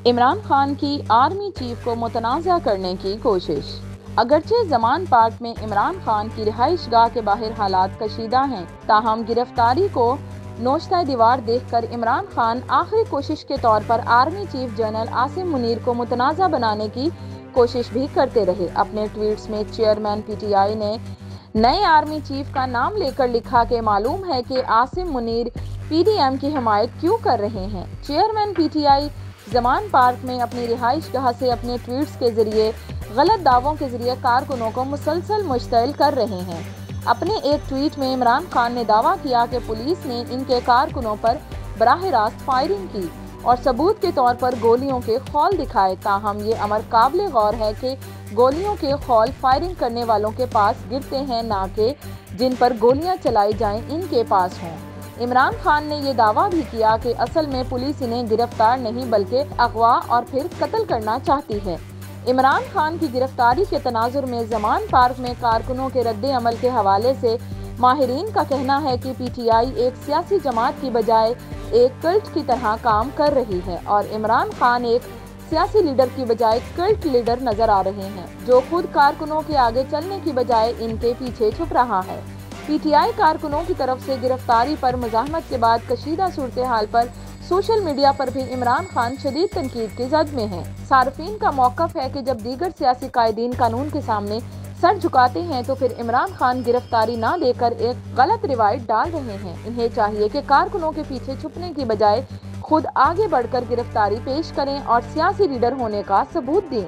عمران خان کی army chief کو متنازع کرنے کی کوشش۔ اگرچہ زمان پارک میں عمران خان کی رہائش گاہ کے باہر حالات کشیدہ ہیں، تاہم گرفتاری کو نوچتہ دیوار دیکھ کر عمران خان آخری کوشش کے طور پر army chief general Asim Munir کو متنازع بنانے کی کوشش بھی کرتے رہے۔ اپنے ٹویٹس میں چیئرمین پی ٹی آئی نے نئے آرمی چیف کا نام لے کر لکھا کہ معلوم ہے کہ Asim Munir P D M کی حمایت کیوں کر رہے ہیں۔ Chairman P T I Zaman park میں اپنی رہائش گاہ سے اپنے ٹویٹس کے ذریعے غلط دعووں کے ذریعے کارکنوں کو مسلسل مشتعل کر رہے ہیں۔ اپنے ایک ٹویٹ میں عمران خان نے دعویٰ کیا کہ پولیس نے ان کے کارکنوں پر براہ راست فائرنگ کی اور ثبوت کے طور پر گولیوں کے خول دکھائے، تاہم یہ امر قابل غور ہے کہ گولیوں کے خول فائرنگ کرنے والوں کے پاس گرتے ہیں، نہ کہ جن پر گولیاں چلائی جائیں ان کے پاس ہوں۔ عمران خان نے یہ دعویٰ بھی کیا کہ اصل میں پولیس انہیں گرفتار نہیں بلکہ اغوا اور پھر قتل کرنا چاہتی ہے۔ عمران خان کی گرفتاری کے تناظر میں زمان پارک میں کارکنوں کے رد عمل کے حوالے سے ماہرین کا کہنا ہے کہ پی ٹی آئی ایک سیاسی جماعت کی بجائے ایک کلٹ کی طرح کام کر رہی ہے اور عمران خان ایک سیاسی لیڈر کی بجائے کلٹ لیڈر نظر آ رہے ہیں، جو خود کارکنوں کے آگے چلنے کی بجائے ان کے پیچھے چھپ رہا ہے۔ پی ٹی آئی کارکنوں کی طرف سے گرفتاری پر مزاحمت کے بعد کشیدہ صورتحال پر سوشل میڈیا پر بھی عمران خان شدید تنقید کی زد میں ہیں۔ صارفین کا موقف ہے کہ جب دیگر سیاسی قائدین قانون کے سامنے سر جھکاتے ہیں تو پھر عمران خان گرفتاری نہ دے کر ایک غلط روایت ڈال رہے ہیں۔ انہیں چاہیے کہ کارکنوں کے پیچھے چھپنے کی بجائے خود آگے بڑھ کر گرفتاری پیش کریں اور سیاسی لیڈر ہونے کا ثبوت دیں۔